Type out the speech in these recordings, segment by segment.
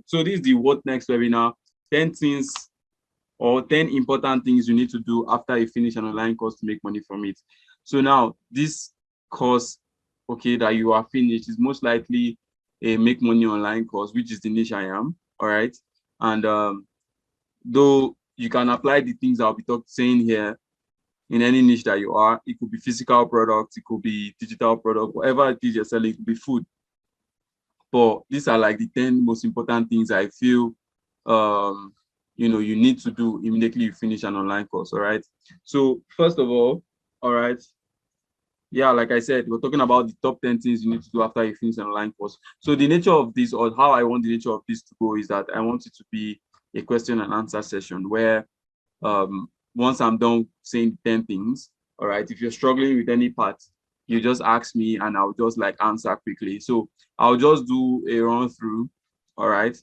So this is the What Next webinar, 10 things or 10 important things you need to do after you finish an online course to make money from it. So now this course, okay, that you are finished is most likely a make money online course, which is the niche I am, all right? And though you can apply the things I'll be saying here in any niche that you are, it could be physical products, it could be digital product, whatever it is you're selling, it could be food. But these are like the 10 most important things I feel you need to do immediately you finish an online course. All right. So first of all right, yeah, like I said, we're talking about the top 10 things you need to do after you finish an online course. So the nature of this, or how I want the nature of this to go, is that I want it to be a question and answer session where once I'm done saying 10 things, all right, if you're struggling with any part, you just ask me and I'll just like answer quickly. So I'll just do a run through, all right,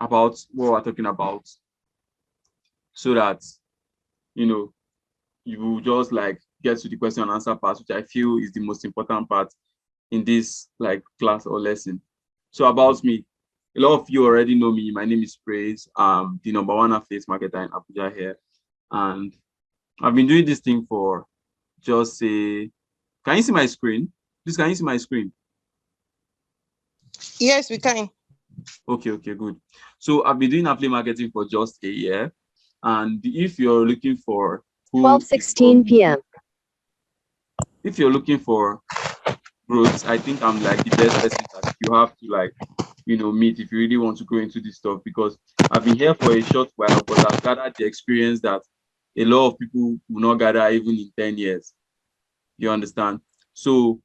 about what we're talking about, so that you will just like get to the question and answer part, which I feel is the most important part in this like class or lesson. So about me, a lot of you already know me. My name is Praise. I'm the #1 affiliate marketer in Abuja here, and I've been doing this thing for just say, can you see my screen? Please, can you see my screen? Yes, we can. Okay, good. So I've been doing affiliate marketing for just a year, and if you're looking for 12:16 p.m. If you're looking for growth, I think I'm like the best person that you have to like meet if you really want to go into this stuff, because I've been here for a short while, but I've gathered the experience that a lot of people will not gather even in 10 years. You understand? So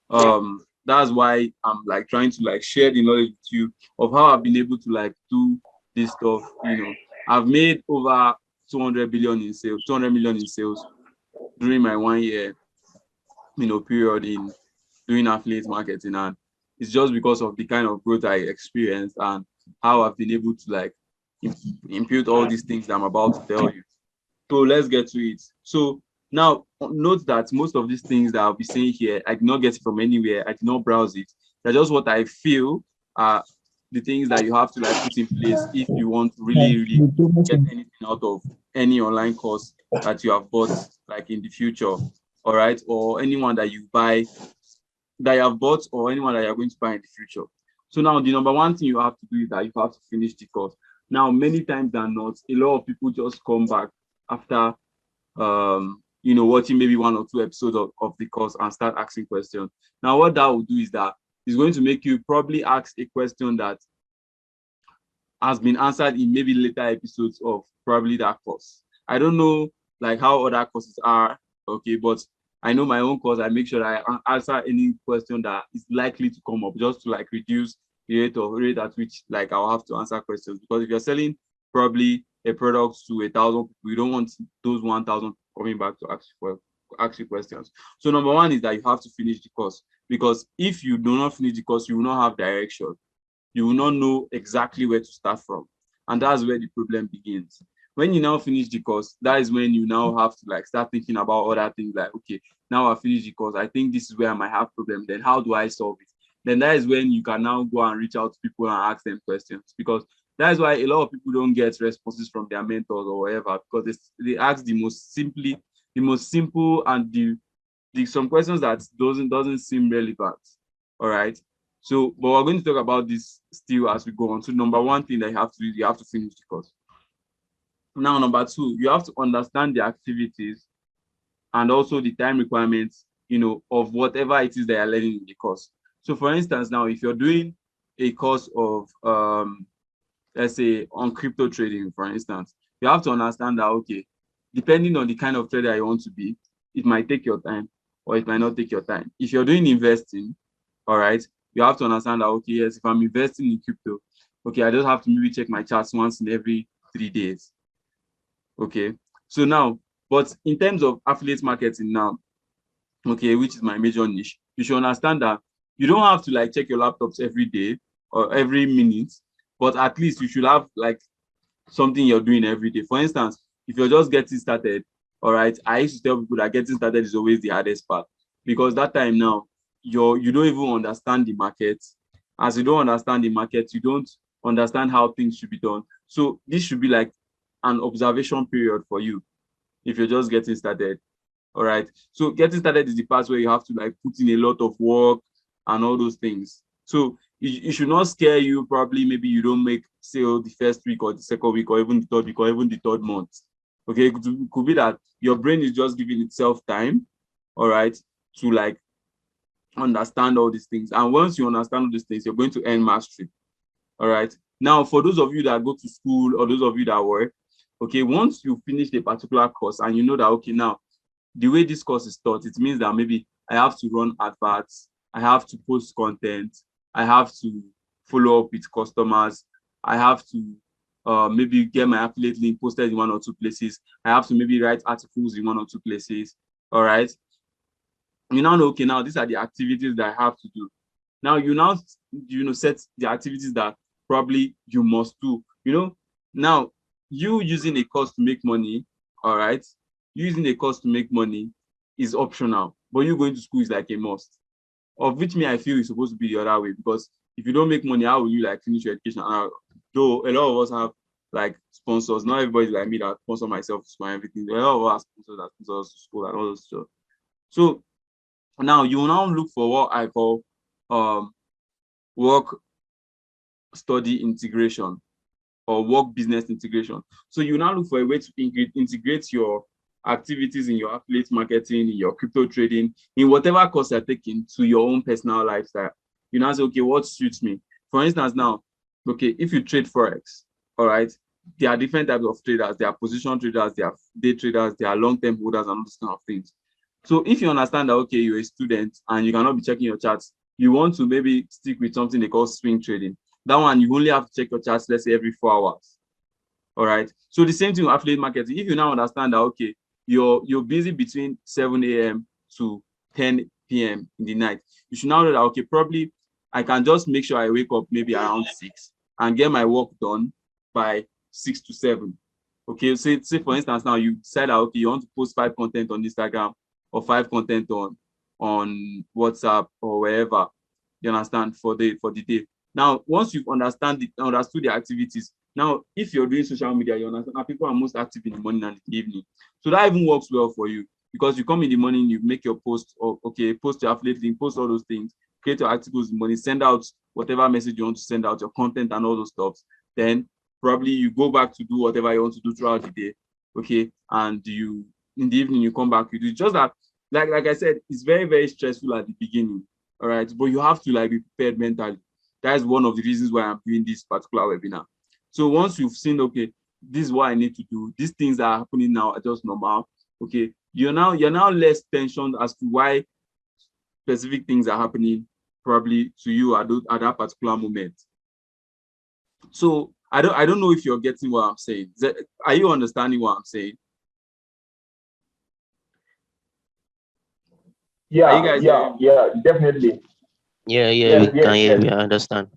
that's why I'm like trying to like share the knowledge with you of how I've been able to like do this stuff. I've made over 200 million in sales during my 1 year period in doing affiliate marketing, and it's just because of the kind of growth I experienced and how I've been able to like impute all these things that I'm about to tell you. So let's get to it. So now note that most of these things that I'll be saying here, I did not get it from anywhere. I did not browse it. They're just what I feel are the things that you have to like put in place if you want to really get anything out of any online course that you have bought like in the future. All right, or anyone that you buy, that you have bought, or anyone that you're going to buy in the future. So now the #1 thing you have to do is that you have to finish the course. Now, many times than not, a lot of people just come back after watching maybe 1 or 2 episodes of the course and start asking questions. Now, what that will do is that it's going to make you probably ask a question that has been answered in maybe later episodes of probably that course. I don't know like how other courses are, okay, but I know my own course, I make sure that I answer any question that is likely to come up, just to like reduce the rate at which like I'll have to answer questions. Because if you're selling probably a product to 1,000 people, you don't want those 1,000 coming back to ask you questions. So #1 is that you have to finish the course, because if you do not finish the course, you will not have direction. You will not know exactly where to start from. And that's where the problem begins. When you now finish the course, that is when you now have to like start thinking about other things like, okay, now I finished the course, I think this is where I might have problem. Then how do I solve it? Then that is when you can now go and reach out to people and ask them questions, because that is why a lot of people don't get responses from their mentors or whatever, because they ask the most simple and the some questions that doesn't seem relevant. All right. So, but we're going to talk about this still as we go on. So #1 thing that you have to do is you have to finish the course. Now, #2, you have to understand the activities and also the time requirements, of whatever it is that you're learning in the course. So for instance, now, if you're doing a course of, let's say on crypto trading, for instance, you have to understand that, okay, depending on the kind of trader you want to be, it might take your time or it might not take your time. If you're doing investing, all right, you have to understand that, okay, yes, if I'm investing in crypto, okay, I just have to maybe check my charts once in every 3 days. Okay, so now, but in terms of affiliate marketing now, okay, which is my major niche, you should understand that you don't have to like check your laptops every day or every minute, but at least you should have like something you're doing every day. For instance, if you're just getting started, all right, I used to tell people that getting started is always the hardest part, because that time now you don't even understand the market. As you don't understand the market, you don't understand how things should be done. So this should be like an observation period for you if you're just getting started. All right. So getting started is the part where you have to like put in a lot of work and all those things. So it should not scare you. Probably maybe you don't make sale the first week or the second week or even the third week or even the third month. Okay, it could be that your brain is just giving itself time, all right, to like understand all these things. And once you understand all these things, you're going to earn mastery. All right. Now, for those of you that go to school or those of you that work, okay, once you finish a particular course and you know that, okay, now the way this course is taught, it means that maybe I have to run adverts, I have to post content, I have to follow up with customers, I have to maybe get my affiliate link posted in one or two places, I have to maybe write articles in one or two places. All right. You now know, okay, now these are the activities that I have to do. Now set the activities that probably you must do. Now you using a course to make money, all right, using a course to make money is optional, but you going to school is like a must. Of which me I feel is supposed to be the other way, because if you don't make money, how will you like finish your education? Though a lot of us have like sponsors, not everybody like me that sponsor myself to school and everything. A lot of us sponsors that sponsor us to school and all those stuff. So now you will now look for what I call work study integration or work business integration. So you now look for a way to integrate your activities in your affiliate marketing, in your crypto trading, in whatever course you're taking to your own personal lifestyle. You now say, okay, what suits me? For instance, now, okay, if you trade Forex, all right, there are different types of traders. There are position traders, there are day traders, there are long-term holders, and all those kind of things. So if you understand that, okay, you're a student and you cannot be checking your charts, you want to maybe stick with something they call swing trading. That one, you only have to check your charts, let's say, every 4 hours. All right. So the same thing with affiliate marketing. If you now understand that, okay, you're busy between 7 a.m. to 10 p.m. in the night, you should now know that, okay, probably I can just make sure I wake up maybe around 6 and get my work done by 6 to 7. Okay, say for instance, now you decide that, okay, you want to post 5 content on Instagram or 5 content on WhatsApp or wherever, you understand, for the day. Now, once you've understood the activities, now if you're doing social media, you understand that people are most active in the morning and the evening. So that even works well for you, because you come in the morning, you make your post, or okay, post your affiliate link, post all those things, create your articles in the morning, send out whatever message you want to send out, your content and all those stuff. Then probably you go back to do whatever you want to do throughout the day. Okay, and you in the evening you come back, you do just that. Like I said, it's very, very stressful at the beginning. All right, but you have to like be prepared mentally. That is one of the reasons why I'm doing this particular webinar. So once you've seen, okay, this is what I need to do, these things that are happening now are just normal. Okay, you're now less tensioned as to why specific things are happening probably to you at that particular moment. So I don't know if you're getting what I'm saying. Are you understanding what I'm saying? Are you guys hearing me? Yeah, definitely. Yeah, Yes, we yes, can hear, yes. we understand.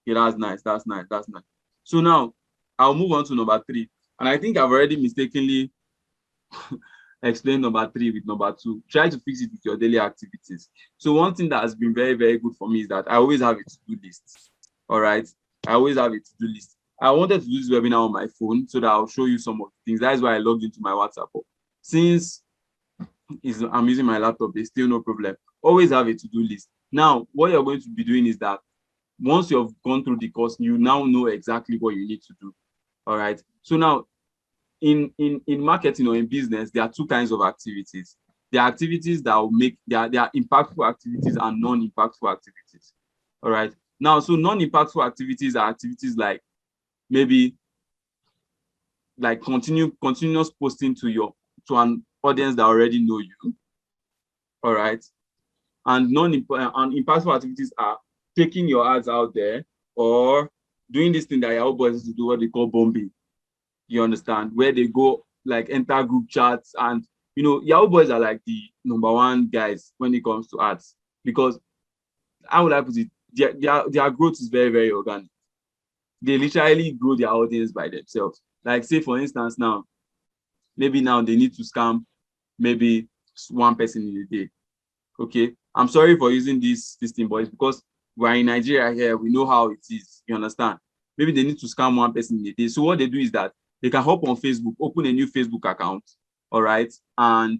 Yeah, that's nice. That's nice. That's nice. So now I'll move on to number 3. And I think I've already mistakenly explained number 3 with number 2. Try to fix it with your daily activities. So one thing that has been very, very good for me is that I always have a to-do list. All right. I always have a to-do list. I wanted to do this webinar on my phone so that I'll show you some of the things. That's why I logged into my WhatsApp. Since I'm using my laptop, there's still no problem. Always have a to-do list. Now, what you're going to be doing is that once you've gone through the course, you now know exactly what you need to do. All right. So now, in marketing or in business, there are 2 kinds of activities. There are activities that will make there are impactful activities and non-impactful activities. All right. Now, so non-impactful activities are activities like maybe like continuous posting to an audience that already know you. All right. And impactful activities are taking your ads out there or doing this thing that Yahoo boys to do, what they call bombing. You understand? Where they go like enter group chats, and Yahoo boys are like the #1 guys when it comes to ads, because how would I put it? Their growth is very, very organic. They literally grow their audience by themselves. Like say for instance now, maybe now they need to scam maybe 1 person in a day. Okay, I'm sorry for using this thing, but it's because we're in Nigeria here. We know how it is. You understand? maybe they need to scam one person in a day. So what they do is that they can hop on Facebook, open a new Facebook account, all right? And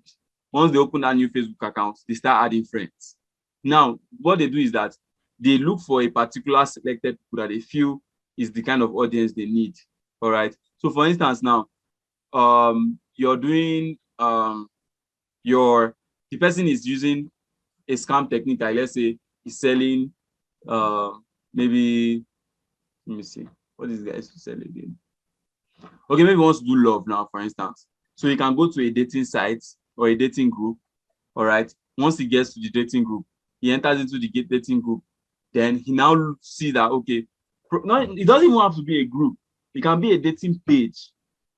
once they open that new Facebook account, they start adding friends. Now, what they do is that they look for a particular selected people that they feel is the kind of audience they need, all right? So for instance, now, you're doing, the person is using a scam technique, like let's say he's selling, maybe, let me see, what is the guy to sell again? Okay, maybe he wants to do love now, for instance. So he can go to a dating site or a dating group, all right? Once he gets to the dating group, he enters into the dating group. Then he now see that, okay, no, it doesn't even have to be a group. It can be a dating page,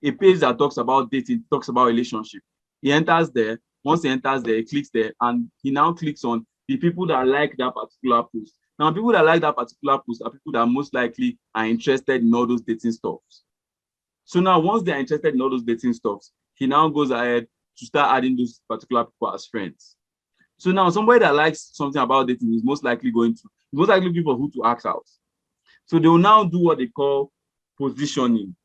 a page that talks about dating, talks about relationship. He enters there. Once he enters there, he clicks there, and he now clicks on the people that like that particular post. Now, people that like that particular post are people that most likely are interested in all those dating stuff. So now, once they are interested in all those dating stuff, he now goes ahead to start adding those particular people as friends. So now, somebody that likes something about dating is most likely looking for who to ask out. So they will now do what they call positioning.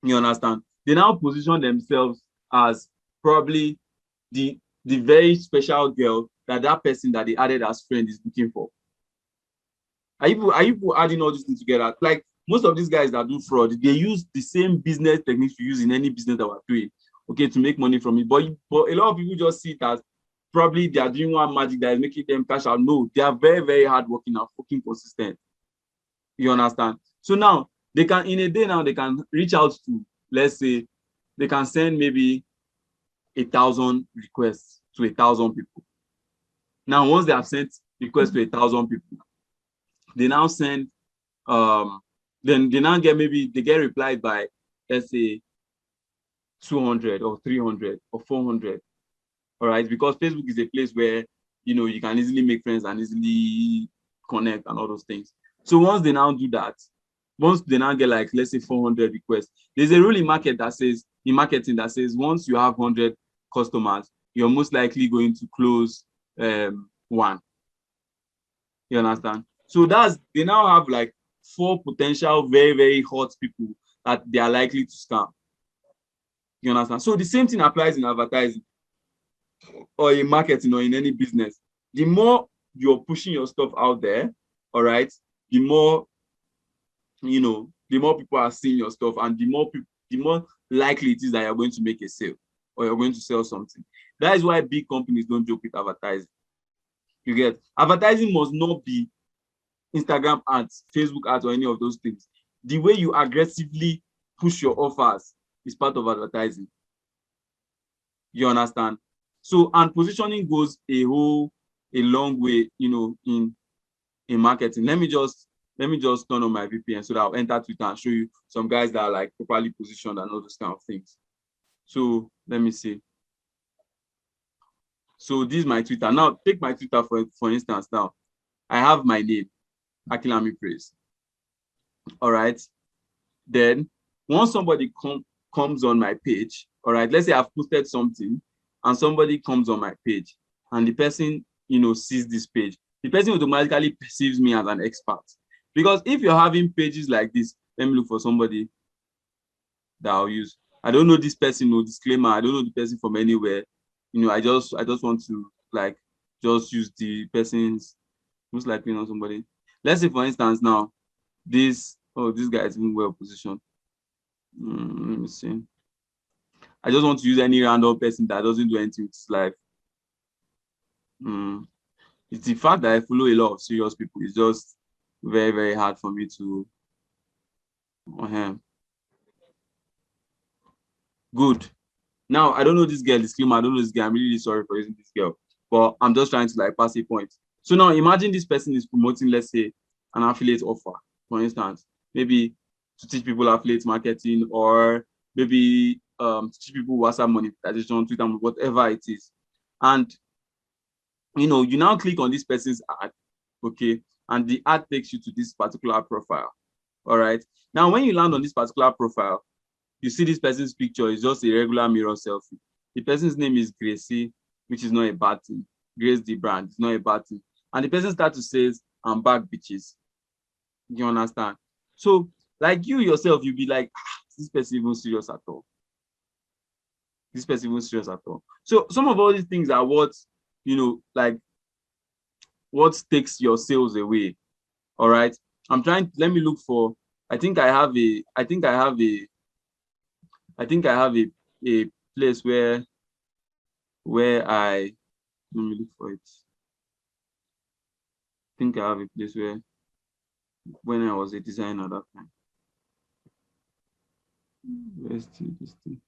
You understand? They now position themselves as probably the very special girl that person that they added as friend is looking for. Are you adding all these things together? Like most of these guys that do fraud, they use the same business techniques you use in any business that we're doing, okay, to make money from it. But a lot of people just see it as probably they are doing one magic that is making them cash out. No, they are very, very hardworking and fucking consistent. You understand? So now they can, in a day now, they can reach out to, let's say, they can send maybe 1,000 requests to 1,000 people. Now, once they have sent requests to 1,000 people, they now send, then they now get, maybe they get replied by, let's say, 200 or 300 or 400. All right, because Facebook is a place where you can easily make friends and easily connect and all those things. So once they now do that, once they now get like, let's say, 400 requests, there's a rule in marketing that says once you have 100 customers, you're most likely going to close one. You understand? So they now have like 4 potential very, very hot people that they are likely to scam. You understand? So the same thing applies in advertising or in marketing or in any business. The more you're pushing your stuff out there, all right, the more people are seeing your stuff, and the more likely it is that you're going to make a sale or you're going to sell something. That is why big companies don't joke with advertising. You get? Advertising must not be Instagram ads, Facebook ads, or any of those things. The way you aggressively push your offers is part of advertising. You understand? So, and positioning goes a long way, in marketing. Let me just turn on my VPN so that I'll enter Twitter and show you some guys that are like properly positioned and all those kind of things. So let me see. So this is my Twitter. Now take my Twitter for instance. Now I have my name, Akilami Praise. All right. Then once somebody comes on my page, all right, let's say I've posted something and somebody comes on my page and the person, sees this page, the person automatically perceives me as an expert. Because if you're having pages like this, let me look for somebody that I'll use. I don't know this person, no disclaimer. I don't know the person from anywhere. I just want to like just use the person's, most likely not somebody. Let's say for instance now, this guy is even well positioned. Let me see. I just want to use any random person that doesn't do anything with his life. It's the fact that I follow a lot of serious people. It's just very, very hard for me to. Good. Now I don't know this girl, disclaimer. I don't know this girl. I'm really sorry for using this girl, but I'm just trying to like pass a point. So now imagine this person is promoting, let's say, an affiliate offer, for instance, maybe to teach people affiliate marketing, or maybe teach people WhatsApp monetization, Twitter, whatever it is. And you now click on this person's ad, okay, and the ad takes you to this particular profile. All right. Now, when you land on this particular profile, you see this person's picture is just a regular mirror selfie. The person's name is Gracie, which is not a bad thing. Grace the brand, it's not a bad thing. And the person starts to say, "I'm back, bitches." You understand? So like you yourself, you'll be like, this person even serious at all? This person even serious at all? So some of all these things are what, like what takes your sales away. All right. Let me look for, I think I have a, I think I have a, I think I have a place where let me look for it. I think I have a place where, when I was a designer that time. Let's see this thing.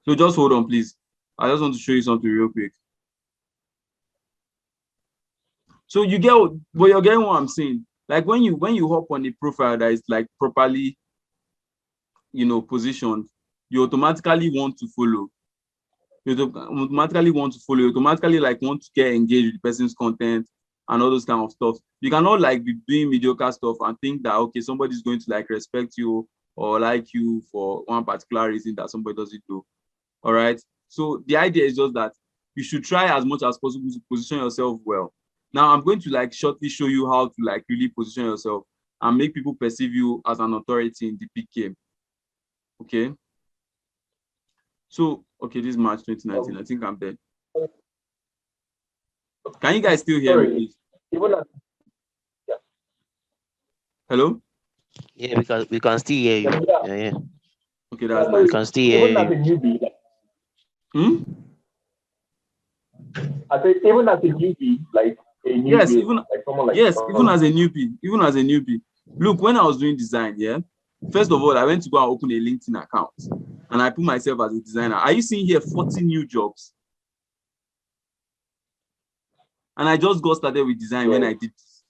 So just hold on, please. I just want to show you something real quick. So you get but you're getting what I'm saying. Like when you hop on a profile that is like properly, positioned, you automatically want to follow. You automatically like want to get engaged with the person's content and all those kind of stuff. You cannot like be doing mediocre stuff and think that okay, somebody's going to like respect you or like you for one particular reason that somebody doesn't do. All right. So the idea is just that you should try as much as possible to position yourself well. Now I'm going to like shortly show you how to like really position yourself and make people perceive you as an authority in the PK. Okay. So okay, this is March 2019. I think I'm there. Can you guys still hear me, please? Hello? Yeah, because we can still hear you. Yeah. Okay, that's We nice. can still hear Even as a you. newbie, I say even as a newbie, like a newbie, Yes, like someone like even as a newbie. Look, when I was doing design, yeah. First of all, I went to go and open a LinkedIn account, and I put myself as a designer. Are you seeing here 40 new jobs? And I just got started with design when I did this.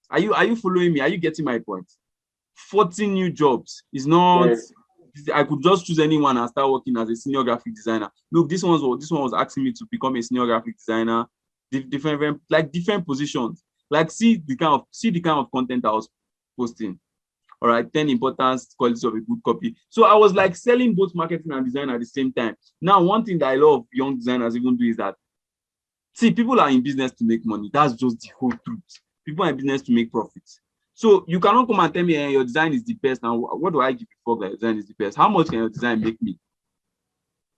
Are you following me? Are you getting my point? 40 new jobs is not. Yes. I could just choose anyone and start working as a senior graphic designer. Look, this one was asking me to become a senior graphic designer, different positions. Like see the kind of content I was posting. All right, 10 important qualities of a good copy. So I was like selling both marketing and design at the same time. Now, one thing that I love young designers even do is that, see, people are in business to make money. That's just the whole truth. People are in business to make profits. So you cannot come and tell me your design is the best. Now, what do I give you for that your design is the best? How much can your design make me?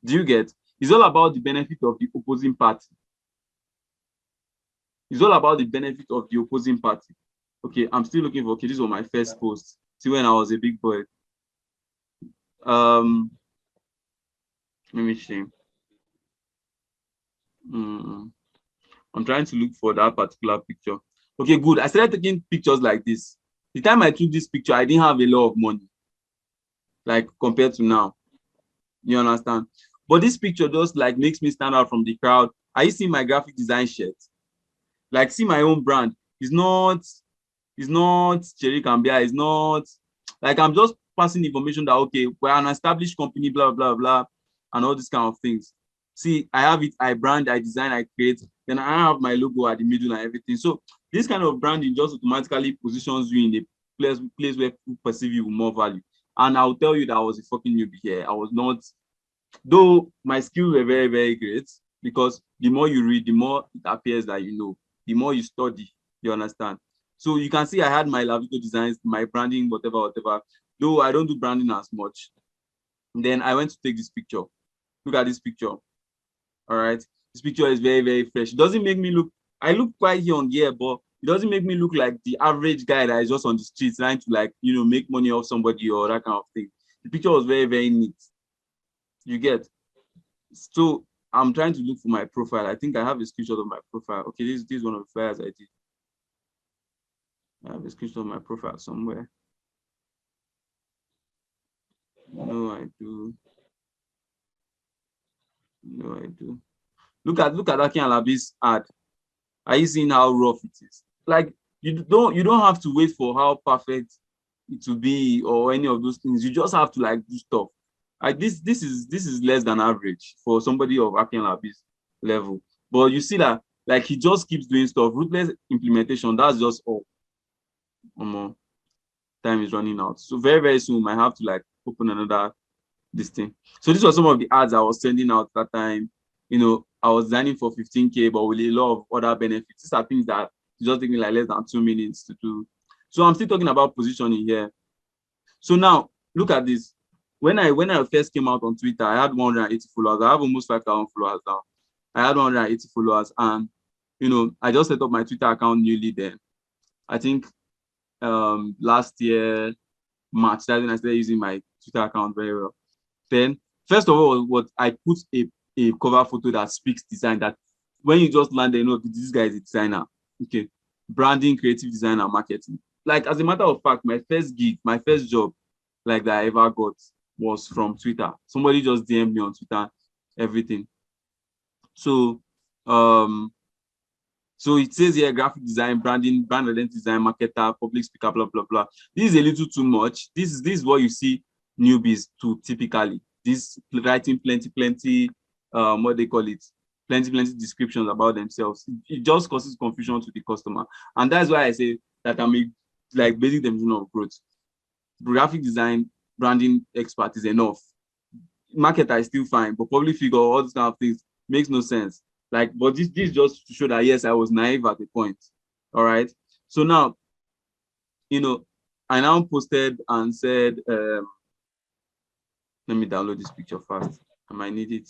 Do you get? It's all about the benefit of the opposing party. It's all about the benefit of the opposing party. Okay, I'm still looking for, okay, this was my first post. See, when I was a big boy. Let me see. I'm trying to look for that particular picture. Okay, good. I started taking pictures like this. The time I took this picture, I didn't have a lot of money, like compared to now. You understand? But this picture just like makes me stand out from the crowd. Are you seeing my graphic design shirt? Like, see my own brand. It's not Cherry Cambia. It's not like I'm just passing information that okay, we're an established company, blah blah blah, and all these kind of things. See, I have it, I brand, I design, I create, then I have my logo at the middle and everything. So this kind of branding just automatically positions you in a place where people perceive you with more value. And I'll tell you that I was a fucking newbie here. I was not, though my skills were very, very great, because the more you read, the more it appears that you know, the more you study, you understand. So you can see I had my Lavito designs, my branding, whatever. Though I don't do branding as much. And then I went to take this picture. Look at this picture. All right. This picture is very, very fresh. It doesn't make me look, I look quite young, yeah, but it doesn't make me look like the average guy that is just on the streets trying to like, make money off somebody or that kind of thing. The picture was very, very neat. You get? So I'm trying to look for my profile. I think I have a screenshot of my profile. Okay, this is one of the flyers I did. I have a screenshot of my profile somewhere. No, I do. Look at Akin Alabi's ad. Are you seeing how rough it is? Like you don't have to wait for how perfect it will be or any of those things. You just have to like do stuff. Like this is less than average for somebody of Akin Alabi's level. But you see that like he just keeps doing stuff. Ruthless implementation. That's just all. Time is running out. So very, very soon I have to like open another this thing. So these were some of the ads I was sending out that time. I was designing for 15K, but with a lot of other benefits. These are things that It just take me like less than 2 minutes to do. So I'm still talking about positioning here. So now look at this. When I first came out on Twitter, I had 180 followers. I have almost 5,000 followers now. I had 180 followers, and I just set up my Twitter account newly then. I think last year, March, that's when I started using my Twitter account very well. Then, first of all, what I put a cover photo that speaks design, that when you just land there, this guy is a designer. Okay. Branding, creative designer, marketing. Like, as a matter of fact, my first gig, my first job, like that I ever got was from Twitter. Somebody just DM'd me on Twitter, everything. So, so it says here graphic design, branding, brand identity design, marketer, public speaker, blah, blah, blah. This is a little too much. This is what you see newbies do typically. This writing plenty, what they call it, plenty descriptions about themselves. It just causes confusion to the customer. And that's why I say that I'm like basic definition of growth. Graphic design, branding expert is enough. Marketer is still fine, but public figure, all these kind of things makes no sense. Like, but this just to show that yes, I was naive at the point. All right. So now, I now posted and said, let me download this picture fast. I might need it.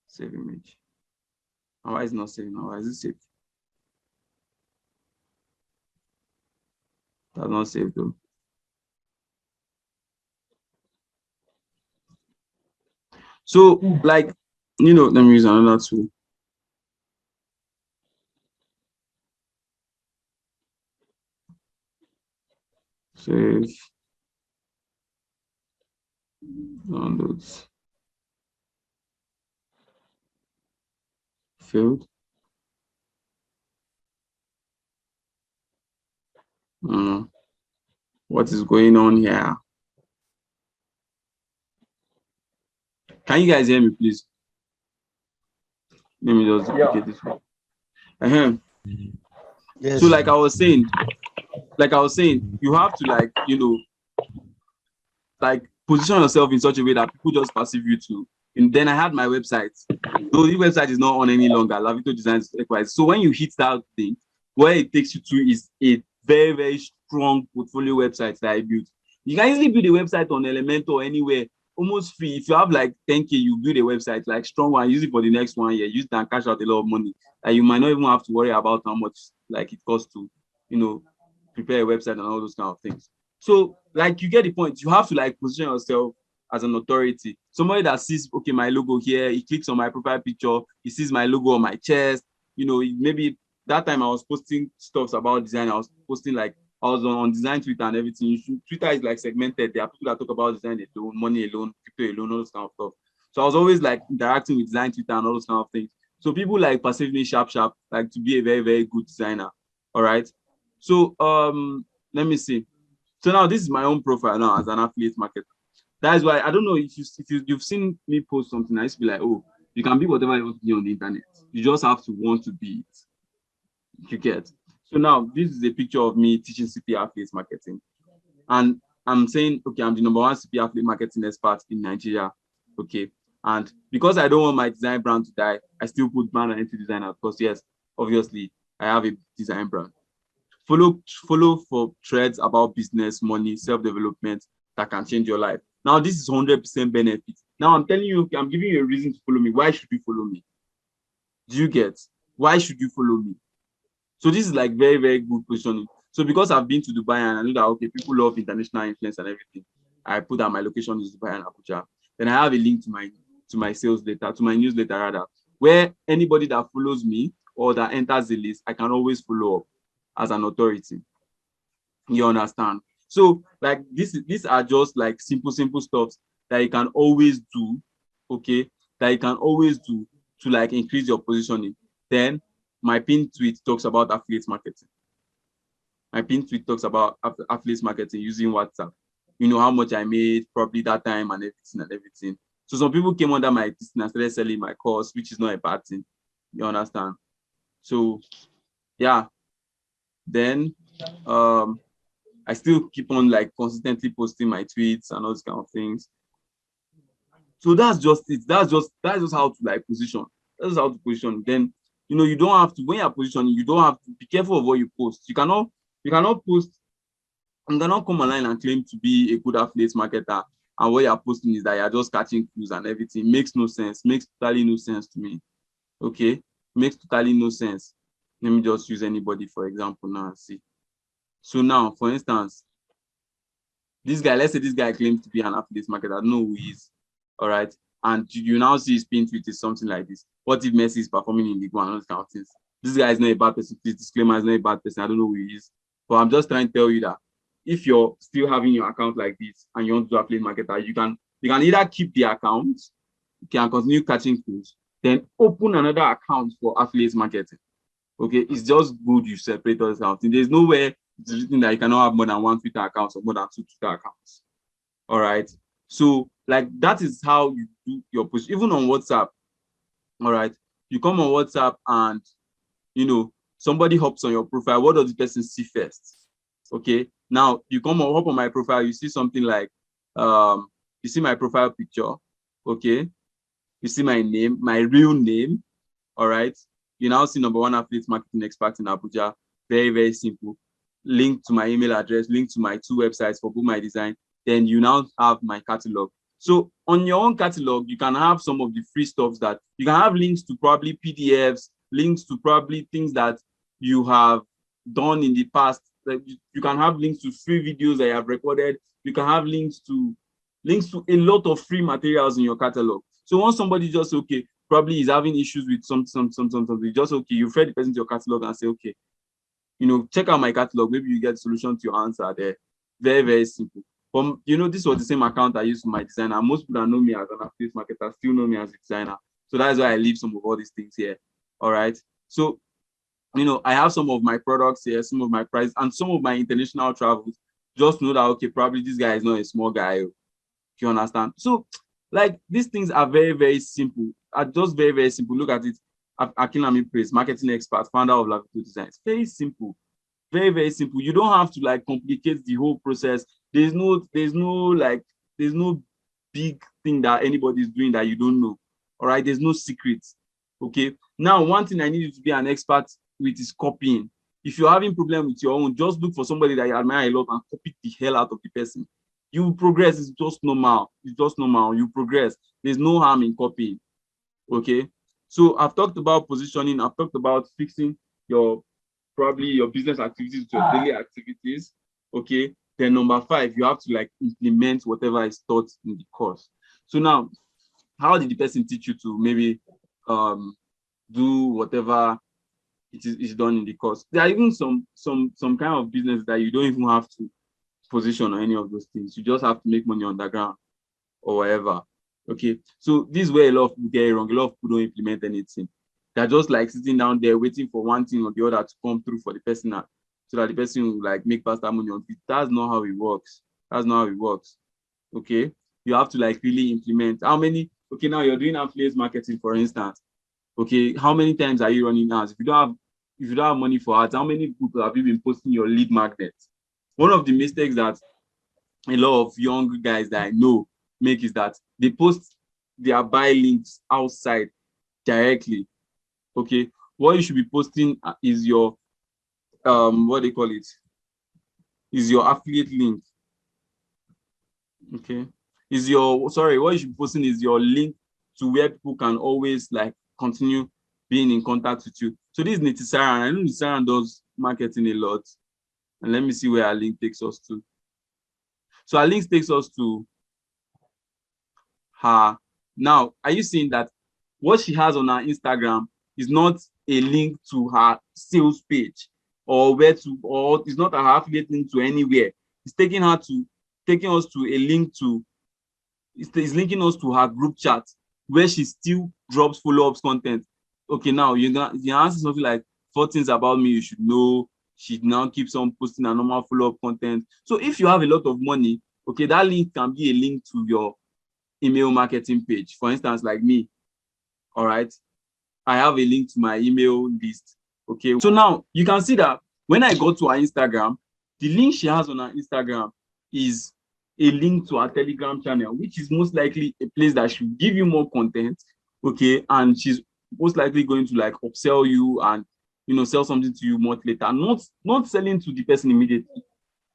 Save image. Why is it not saving? Why is it saved? That's not saved though. So, like, let me use another tool. Save. Downloads. Failed. What is going on here? Can you guys hear me, please? Let me just duplicate this one. Yes. So like I was saying, you have to like position yourself in such a way that people just perceive you to. And then I had my website. No, the website is not on any longer. Lavito Designs Likewise. So when you hit that thing, where it takes you to is a very, very strong portfolio website that I built. You can easily build a website on Elementor or anywhere, almost free. If you have like 10K, you build a website, like strong one, use it for the next 1 year, use it and cash out a lot of money. Like you might not even have to worry about how much like it costs to, prepare a website and all those kind of things. So like you get the point. You have to like position yourself as an authority. Somebody that sees, okay, my logo here, he clicks on my profile picture, he sees my logo on my chest, maybe that time I was posting stuff about design. I was posting like I was on design Twitter and everything. Twitter is like segmented. There are people that talk about design alone, money alone, crypto alone, all those kind of stuff. So I was always like interacting with design Twitter and all those kind of things. So people like perceive me sharp, like to be a very, very good designer. All right. So let me see. So now this is my own profile now as an affiliate marketer. That is why I don't know if you've seen me post something. I used to be like, oh, you can be whatever you want to be on the internet. You just have to want to be it. You get. So now this is a picture of me teaching CP affiliate marketing, and I'm saying, okay, I'm the #1 CP affiliate marketing expert in Nigeria. Okay, and because I don't want my design brand to die, I still put brand identity designer because yes, obviously I have a design brand. Follow for threads about business, money, self-development that can change your life. Now, this is 100% benefit. Now, I'm telling you, I'm giving you a reason to follow me. Why should you follow me? Do you get? Why should you follow me? So this is like very, very good positioning. So because I've been to Dubai and I know that, okay, people love international influence and everything, I put that my location is Dubai and Abuja. Then I have a link to my sales letter, to my newsletter rather, where anybody that follows me or that enters the list, I can always follow up as an authority. You understand? So like these are just like simple stuff that you can always do, okay, that you can always do to like increase your positioning. Then my pinned tweet talks about affiliate marketing. My pinned tweet talks about affiliate marketing using WhatsApp. You know how much I made probably that time and everything. So some people came under my business and started selling my course, which is not a bad thing. You understand? So yeah. Then I still keep on like consistently posting my tweets and all those kind of things. So that's just it. That's just how to like position. That's how to position. Then you don't have to, when you're positioning, you don't have to be careful of what you post. You cannot post, you cannot come online and claim to be a good affiliate marketer, and what you're posting is that you're just catching clues and everything. Makes no sense. Makes totally no sense to me. Okay, makes totally no sense. Let me just use anybody for example now and see. So now, for instance, this guy, let's say this guy claims to be an affiliate marketer. I don't know who he is. All right. And you now see his pin tweet is something like this. What if Messi is performing in League One and those kind of things? This guy is not a bad person. This disclaimer is not a bad person. I don't know who he is. But I'm just trying to tell you that if you're still having your account like this and you want to do affiliate marketer, you can either keep the account, you can continue catching clues, then open another account for affiliate marketing. Okay, it's just good you separate those accounts. There's nowhere it's written that you cannot have more than one Twitter account or more than two Twitter accounts. All right. So, like, that is how you do your push, even on WhatsApp. All right. You come on WhatsApp and, somebody hops on your profile. What does the person see first? Okay. Now, you hop on my profile, you see something like, you see my profile picture. Okay. You see my name, my real name. All right. You now see number one affiliate marketing expert in Abuja. Very, very simple. Link to my email address, link to my 2 websites for Book My Design. Then you now have my catalog. So on your own catalog, you can have some of the free stuff that you can have links to, probably PDFs, links to probably things that you have done in the past. Like you can have links to free videos that you have recorded. You can have links to a lot of free materials in your catalog. So once somebody just okay, probably is having issues with something, just okay, you refer the person to your catalog and say, okay, check out my catalog. Maybe you get a solution to your answer there. Very, very simple. This was the same account I used for my designer. Most people that know me as an affiliate marketer still know me as a designer. So that's why I leave some of all these things here. All right. So, I have some of my products here, some of my price, and some of my international travels. Just know that, okay, probably this guy is not a small guy. If you understand. So, like, these things are very, very simple. Are just very, very simple. Look at it. Akinlami Praise, marketing expert, founder of Lavito Design. It's very simple. Very, very simple. You don't have to like complicate the whole process. There's no big thing that anybody is doing that you don't know. All right. There's no secrets. Okay. Now, one thing I need you to be an expert with is copying. If you're having problem with your own, just look for somebody that you admire a lot and copy the hell out of the person. You will progress. It's just normal. It's just normal. You progress. There's no harm in copying. Okay. So I've talked about positioning. I've talked about fixing your business activities to your daily activities. Okay. Then number 5, you have to like implement whatever is taught in the course. So now, how did the person teach you to maybe do whatever it is done in the course? There are even some kind of business that you don't even have to position or any of those things. You just have to make money on the ground or whatever. Okay, so this is where a lot of people get it wrong. A lot of people don't implement anything. They're just like sitting down there waiting for one thing or the other to come through for the person so that the person will like make faster money on it. That's not how it works. That's not how it works. Okay, you have to like really implement. How many? Okay, now you're doing affiliate marketing, for instance. Okay, how many times are you running ads? If you don't have money for ads, how many people have you been posting your lead magnets? One of the mistakes that a lot of young guys that I know make is that they post their buy links outside directly. Okay, what you should be posting is your what they call it is your affiliate link. Okay, what you should be posting is your link to where people can always like continue being in contact with you. So this is Nitisaran. I know Nitisaran does marketing a lot, and let me see where our link takes us to. So our link takes us to her. Now, are you seeing that what she has on her Instagram is not a link to her sales page or it's not a affiliate link to anywhere? It's taking us to a link to, it's linking us to her group chat where she still drops follow-ups content. Okay, now you answer something like 4 things about me you should know. She now keeps on posting a normal follow-up content. So if you have a lot of money, okay, that link can be a link to your email marketing page. For instance, like me, all right, I have a link to my email list. Okay, so now you can see that when I go to her Instagram, the link she has on her Instagram is a link to her Telegram channel, which is most likely a place that should give you more content. Okay, and she's most likely going to like upsell you and sell something to you much later, not selling to the person immediately.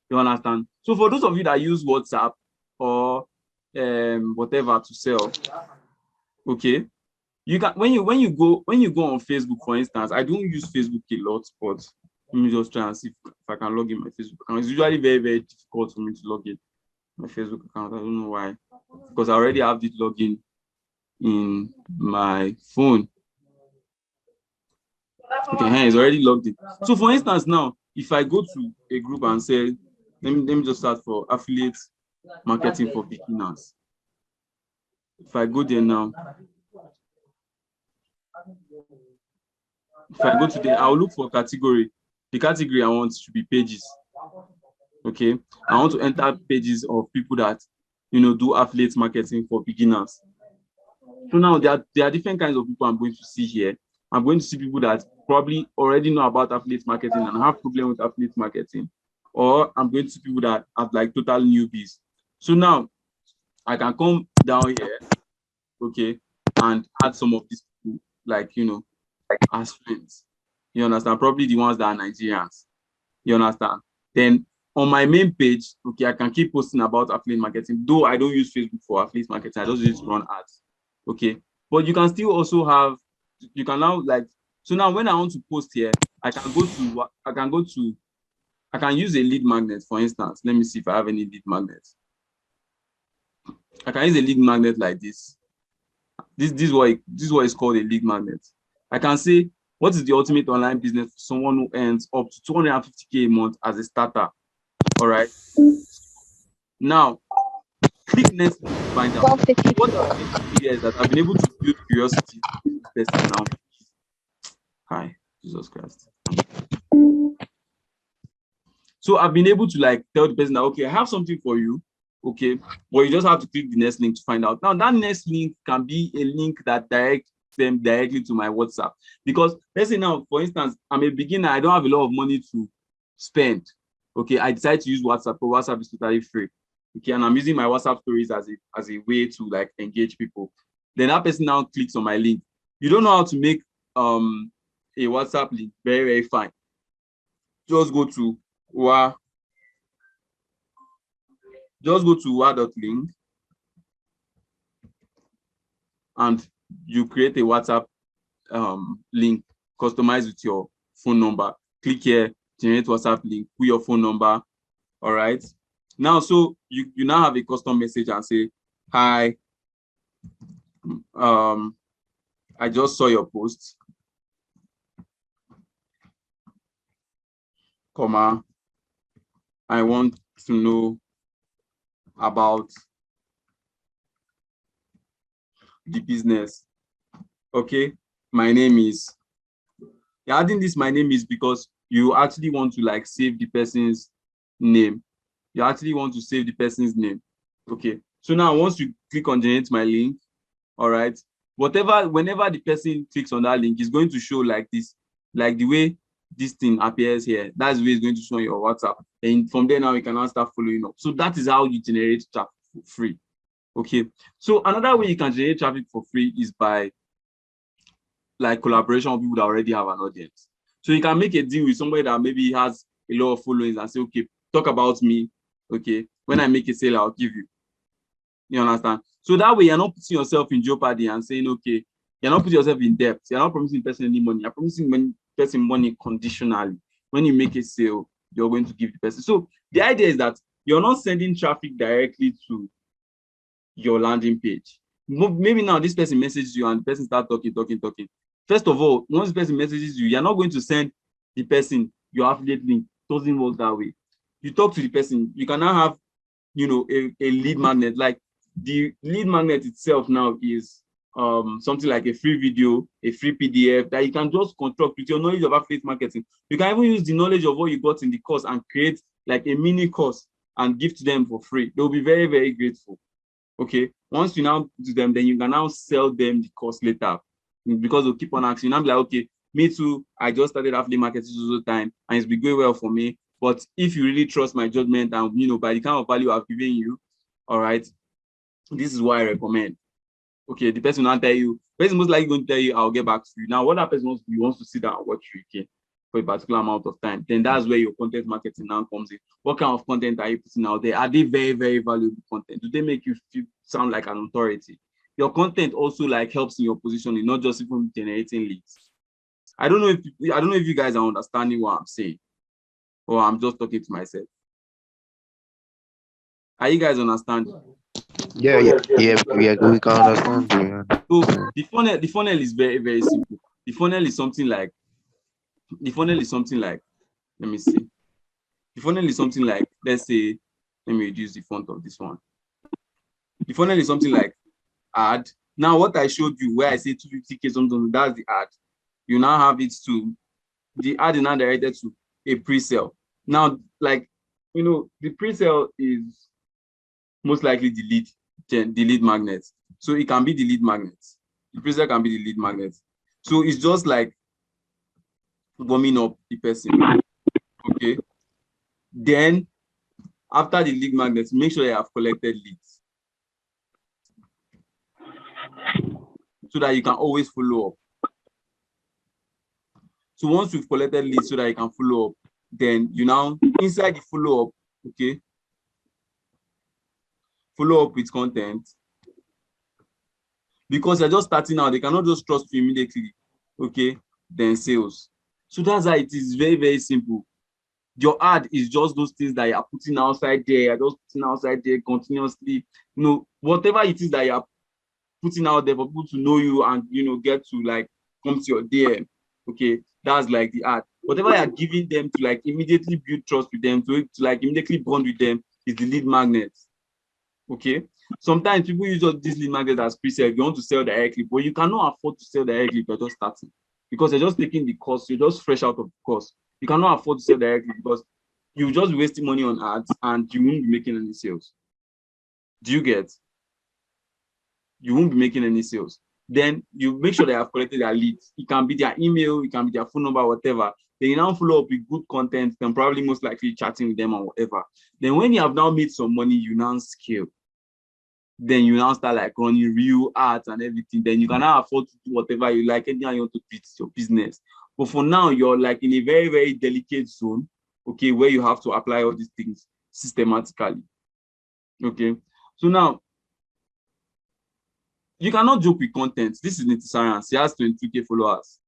You understand? So for those of you that use WhatsApp or whatever to sell, okay, you can when you go on Facebook, for instance. I don't use Facebook a lot, but let me just try and see if I can log in my Facebook account. It's usually very, very difficult for me to log in my Facebook account. I don't know why, because I already have it login in my phone. Okay, hey, it's already logged in. So for instance, now if I go to a group and say, let me just start for affiliate marketing for beginners. If I go there now, if I go to there, I'll look for category. The category I want should be pages. Okay, I want to enter pages of people that do affiliate marketing for beginners. So now there are different kinds of people I'm going to see here. I'm going to see people that probably already know about affiliate marketing and have problem with affiliate marketing, or I'm going to see people that have like total newbies. So now I can come down here, okay, and add some of these people, like as friends. You understand? Probably the ones that are Nigerians. You understand? Then on my main page, okay, I can keep posting about affiliate marketing, though I don't use Facebook for affiliate marketing. I just use it to run ads. Okay, but you can still also have, you can now so now when I want to post here, I can use a lead magnet, for instance. Let me see if I have any lead magnets. I can use a lead magnet like this. This is what is called a lead magnet. I can say, what is the ultimate online business for someone who earns up to 250K a month as a starter? All right. Now, click next to find out. What I've been doing here is that I've been able to build curiosity with this person now. Hi, Jesus Christ. So I've been able to like tell the person that, okay, I have something for you, okay, but you just have to click the next link to find out. Now that next link can be a link that directs them directly to my WhatsApp, because let's say now, for instance, I'm a beginner, I don't have a lot of money to spend. Okay, I decide to use WhatsApp, but WhatsApp is totally free. Okay, and I'm using my WhatsApp stories as a way to like engage people. Then that person now clicks on my link. You don't know how to make a WhatsApp link very, very fine. Just go to wa.link and you create a WhatsApp link customized with your phone number. Click here, generate WhatsApp link, put your phone number. All right. Now, so you now have a custom message and say, hi, I just saw your post, comma, I want to know about the business. Okay, my name is. You're adding this my name is because you actually want to like save the person's name. You actually want to save the person's name. Okay, so now once you click on generate my link, all right, whenever the person clicks on that link, it's going to show like this, like the way this thing appears here. That's the way it's going to show on your WhatsApp. And from there now you can now start following up. So that is how you generate traffic for free. Okay, so another way you can generate traffic for free is by like collaboration with people that already have an audience. So you can make a deal with somebody that maybe has a lot of followings and say, okay, talk about me. Okay, when I make a sale, I'll give you. You understand? So that way you're not putting yourself in jeopardy and saying, okay, you're not putting yourself in debt. You're not promising the person any money. You're promising the person money conditionally. When you make a sale, you're going to give the person. So the idea is that you're not sending traffic directly to your landing page. Maybe now this person messages you and the person starts talking. First of all, once the person messages you, you're not going to send the person your affiliate link. It doesn't work that way. You talk to the person. You can now have, a lead magnet. Like the lead magnet itself now is something like a free video, a free PDF that you can just construct with your knowledge of affiliate marketing. You can even use the knowledge of what you got in the course and create like a mini course and give to them for free. They'll be very, very grateful. Okay, once you now do them, then you can now sell them the course later, because they'll keep on asking. I'm like, okay, me too, I just started affiliate marketing all the time and it's been going well for me. But if you really trust my judgment and by the kind of value I've given you, all right, this is what I recommend. Okay, the person will now tell you, person most likely going to tell you, I'll get back to you. Now, what that person wants to do, he wants to sit down and watch you again for a particular amount of time. Then that's where your content marketing now comes in. What kind of content are you putting out there? Are they very, very valuable content? Do they make you sound like an authority? Your content also like helps in your positioning, not just even generating leads. I don't know if you guys are understanding what I'm saying, or I'm just talking to myself. Are you guys understanding? Yeah, yeah, yeah, yeah. We can understand. So the funnel is very, very simple. The funnel is something like, let me see. The funnel is something like, let's say, let me reduce the font of this one. The funnel is something like ad. Now, what I showed you where I say 250K something, that's the ad. You now have it to, the ad is now directed to a pre-sale. Now, like, the pre-sale is most likely the lead magnet. So it can be the lead magnet. The pre-sale can be the lead magnet. So it's just like warming up the person. Okay. Then after the lead magnet, make sure you have collected leads so that you can always follow up. So once you've collected leads so that you can follow up, then you now inside the follow-up, okay, follow up with content. Because you're just starting out, they cannot just trust you immediately, okay, then sales. So that's how it is. Very, very simple. Your ad is just those things that you are putting outside there, you're just putting outside there continuously. Whatever it is that you are putting out there for people to know you and get to like come to your DM. Okay, that's like the ad. Whatever you're giving them to like immediately build trust with them, to like immediately bond with them is the lead magnet. Okay. Sometimes people use this lead magnet as pre-sale if you want to sell directly, but you cannot afford to sell directly if you're just starting because you're just taking the course, you're just fresh out of the course. You cannot afford to sell directly because you're just wasting money on ads and you won't be making any sales. Do you get? You won't be making any sales. Then you make sure they have collected their leads. It can be their email, it can be their phone number, whatever. Then you now follow up with good content, then probably most likely chatting with them or whatever. Then when you have now made some money, you now scale. Then you now start like running real ads and everything. Then you can now afford to do whatever you like, anything you want to do, it's your business. But for now, you're like in a very, very delicate zone, okay, where you have to apply all these things systematically. Okay. So now, you cannot joke with content. This is Nitisaran. She has 22K followers.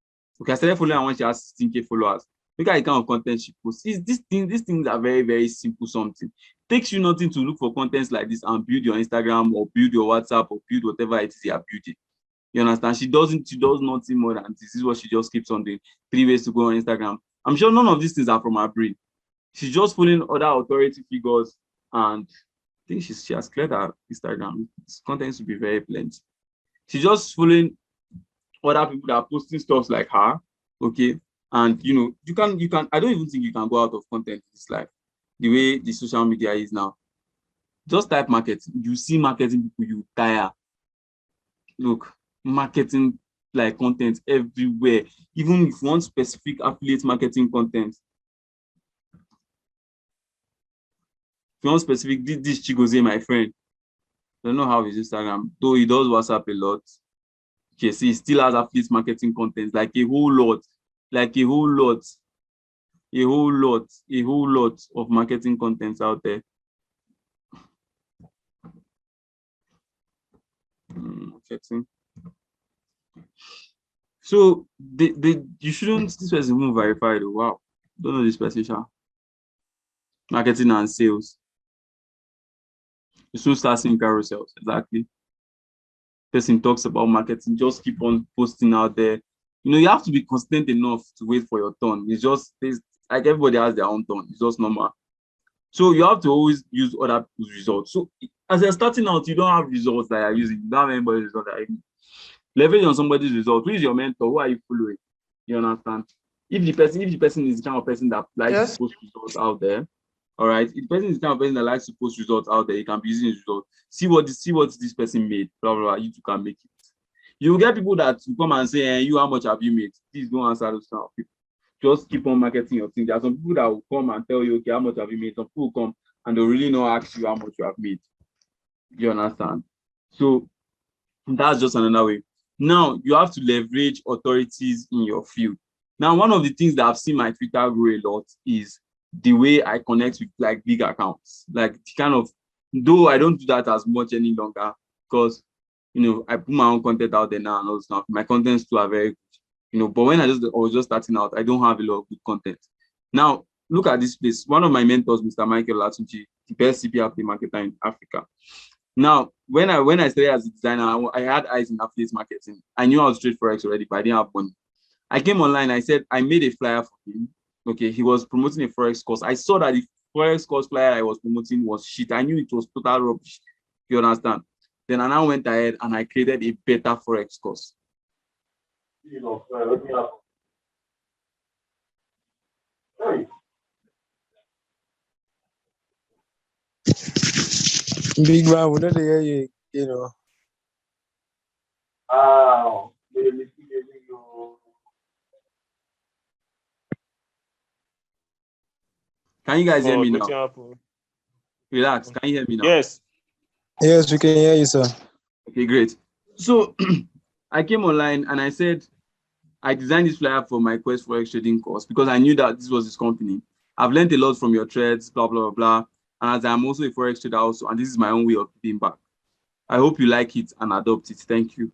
Okay, I started following her when she has 16K followers. Look at the kind of content she posts. These things are very, very simple something. It takes you nothing to look for contents like this and build your Instagram or build your WhatsApp or build whatever it is you are building. You understand? She does nothing more than this is what she just keeps on doing. 3 ways to go on Instagram. I'm sure none of these things are from her brain. She's just following other authority figures and I think she has cleared her Instagram. This content should be very plenty. She's just following other people that are posting stuff like her, okay? And you can. I don't even think you can go out of content in this life. The way the social media is now, just type marketing. You see marketing people, you tire. Look, marketing like content everywhere. Even if you want specific affiliate marketing content, if you want specific, this Chigozie, my friend. I don't know how his Instagram, though he does WhatsApp a lot. Okay, see, he still has affiliate marketing content, like a whole lot of marketing contents out there. Marketing. So you shouldn't. This person won't verify it. Wow, don't know this person. Marketing and sales. You should start seeing carousels. Exactly. Person talks about marketing. Just keep on posting out there. You have to be consistent enough to wait for your turn. It's like everybody has their own turn. It's just normal. So you have to always use other people's results. So as you're starting out, you don't have results that you're using. You don't have anybody's results that you're using. Leverage on somebody's results. Who is your mentor? Who are you following? You understand? If the person is the kind of person that likes to post results out there, all right. If the person is the kind of person that likes to post results out there, you can be using his results. See what this person made. Blah blah blah. You too can make it. You will get people that come and say, "You, how much have you made?" Please don't answer those kind of people. Just keep on marketing your thing. There are some people that will come and tell you, "Okay, how much have you made?" Some people will come and they'll really not ask you how much you have made. You understand? So that's just another way. Now you have to leverage authorities in your field. Now, one of the things that I've seen my Twitter grow a lot is the way I connect with like big accounts. Like kind of, though I don't do that as much any longer because I put my own content out there now and all stuff. My contents too are very good, but when I was just starting out, I don't have a lot of good content. Now, look at this place. One of my mentors, Mr. Michael Latunji, the best CPR play marketer in Africa. Now, when I started as a designer, I had eyes in affiliate marketing. I knew I was trade forex already, but I didn't have money. I came online. I said I made a flyer for him. Okay, he was promoting a forex course. I saw that the forex course flyer I was promoting was shit. I knew it was total rubbish. You understand? Then I now went ahead and I created a better forex course. Big man, we don't hear you, you know. Wow. Can you guys hear Oh, me good now? to happen. Relax. Can you hear me now? Yes. Yes, we can hear you, sir. Okay, great. So I came online and I said I designed this flyer for my Quest Forex trading course because I knew that this was his company. I've learned a lot from your threads, blah, blah, blah, blah. And as I'm also a Forex trader also, and this is my own way of giving back. I hope you like it and adopt it. Thank you,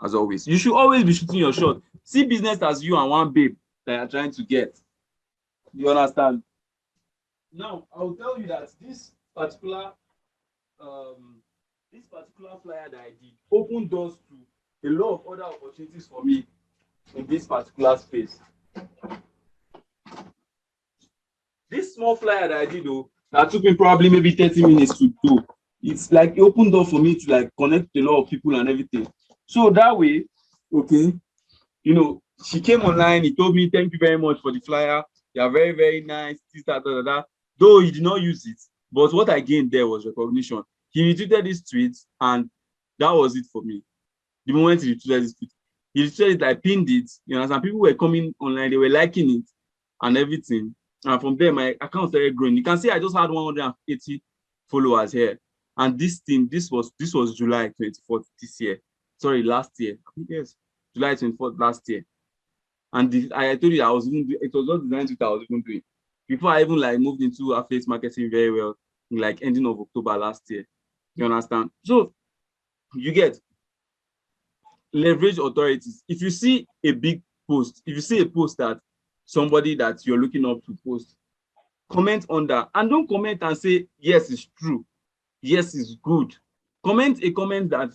as always. You should always be shooting your shot. See business as you and one babe that you're trying to get. You understand? Now, I'll tell you that this particular flyer that I did opened doors to a lot of other opportunities for me in this particular space. This small flyer that I did, though, that took me probably maybe 30 minutes to do. It's like it opened door for me to like connect with a lot of people and everything. So that way, okay, she came online. He told me, "Thank you very much for the flyer. You are very, very nice." This, that, that, that. Though he did not use it, but what I gained there was recognition. He retweeted this tweet, and that was it for me. The moment he retweeted this tweet, I pinned it. Some people were coming online, they were liking it and everything. And from there, my account started growing. You can see I just had 180 followers here. And this was July 24th this year. Sorry, last year. Yes, July 24th last year. And I told you I was even it was not designed to I was even doing before I even like moved into affiliate marketing very well, like ending of October last year. You understand? So you get leverage authorities. If you see a big post, if you see a post that somebody that you're looking up to post, comment under and don't comment and say yes, it's true, yes, it's good. Comment a comment that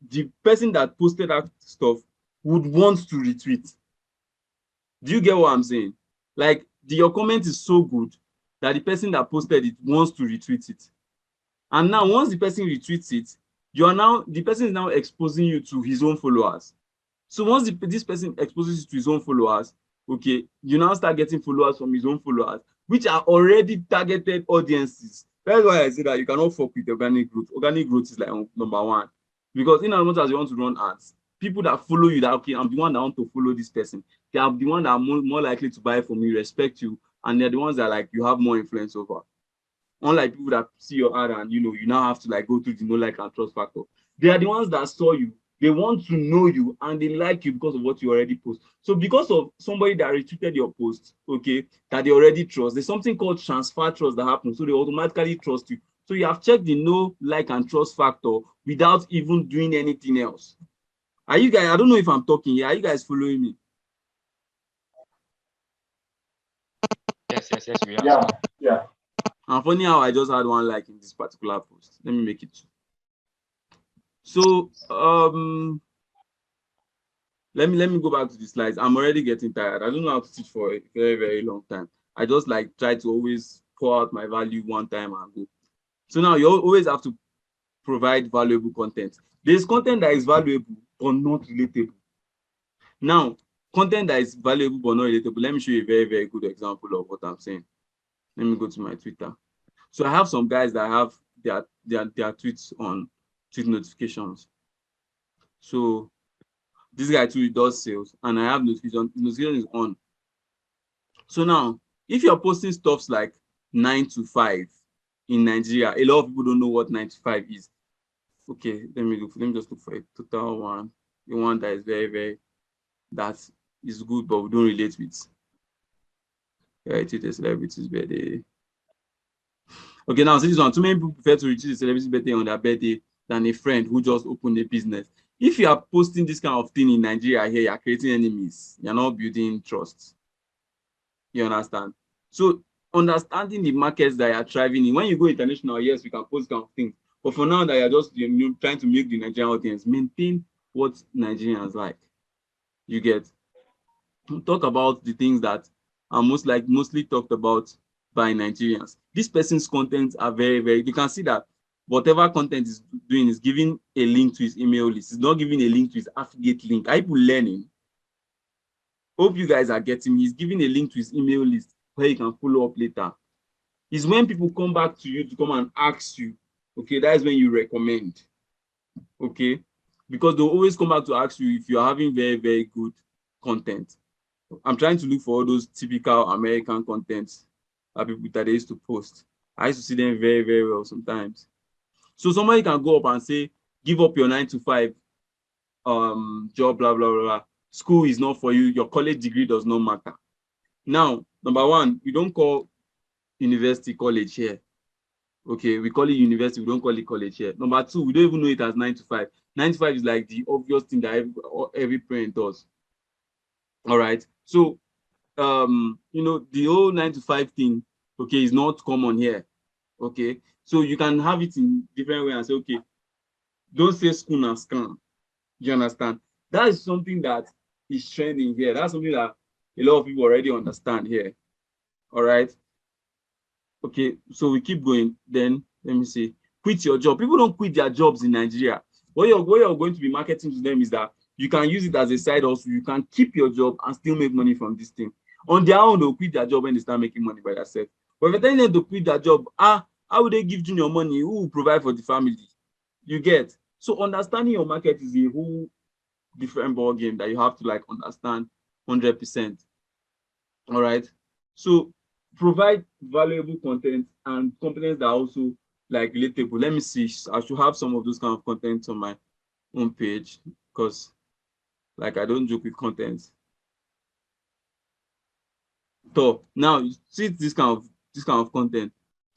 the person that posted that stuff would want to retweet. Do you get what I'm saying? Like your comment is so good that the person that posted it wants to retweet it. And now once the person retweets it, the person is now exposing you to his own followers. So once this person exposes you to his own followers, okay, you now start getting followers from his own followers, which are already targeted audiences. That's why I say that you cannot fuck with organic growth. Organic growth is like number one. Because in as much as you want to run ads, people that follow you, that okay, I'm the one that want to follow this person, they are the one that are more likely to buy from you, respect you, and they're the ones that like you have more influence over. Unlike people that see your ad and you now have to like go through the know, like, and trust factor. They are the ones that saw you. They want to know you and they like you because of what you already post. So because of somebody that retweeted your post, okay, that they already trust, there's something called transfer trust that happens. So they automatically trust you. So you have checked the know, like, and trust factor without even doing anything else. Are you guys, I don't know if I'm talking here. Are you guys following me? Yes, we are. Yeah. And funny how I just had one like in this particular post. Let me make it two. So let me go back to the slides. I'm already getting tired. I don't know how to teach for a very, very long time. I just like try to always pour out my value one time and go. So now you always have to provide valuable content. There's content that is valuable but not relatable. Now, content that is valuable but not relatable. Let me show you a very, very good example of what I'm saying. Let me go to my Twitter. So I have some guys that have their tweets on tweet notifications. So this guy too does sales, and I have notification. Notification is on. So now, if you're posting stuffs like 9 to 5 in Nigeria, a lot of people don't know what 9 to 5 is. Okay, let me just look for a total one. the one that is very that is good, but we don't relate with. Retweet a celebrity's birthday. Okay, now see this one. Too many people prefer to retweet a celebrity's birthday on their birthday than a friend who just opened a business. If you are posting this kind of thing in Nigeria here, you're creating enemies. You're not building trust. You understand? So understanding the markets that you're thriving in. When you go international, yes, we can post kind of things. But for now that you're just trying to make the Nigerian audience maintain what Nigerians like. You get. Talk about the things that are mostly talked about by Nigerians. This person's contents are very, you can see that whatever content is doing is giving a link to his email list. It's not giving a link to his affiliate link. Are people learning? Hope you guys are getting me. He's giving a link to his email list where you can follow up later. It's when people come back to you to come and ask you, okay, that is when you recommend, okay? Because they'll always come back to ask you if you're having very good content. I'm trying to look for all those typical American contents that people that they used to post. I used to see them very well sometimes. So somebody can go up and say, give up your 9 to 5 job, blah, blah, blah. School is not for you. Your college degree does not matter. Now, number one, we don't call university college here. Okay, we call it university. We don't call it college here. Number two, we don't even know it as 9 to 5. 9 to 5 is like the obvious thing that every parent does. All right. So the whole 9 to 5 thing, okay, is not common here. Okay, so you can have it in different way and say, okay, don't say school and scam. You understand? That is something that is trending here. That's something that a lot of people already understand here. All right. Okay, so we keep going. Then let me see. Quit your job. People don't quit their jobs in Nigeria. What you're going to be marketing to them is that you can use it as a side hustle. You can keep your job and still make money from this thing. On their own, they'll quit their job when they start making money by themselves. But if you're telling them to quit their job, how will they give junior money? Who will provide for the family? You get? So understanding your market is a whole different ball game that you have to like understand 100%. All right. So provide valuable content and components that are also like relatable. Let me see. I should have some of those kind of content on my own page because like I don't joke with content. So now you see this kind of content.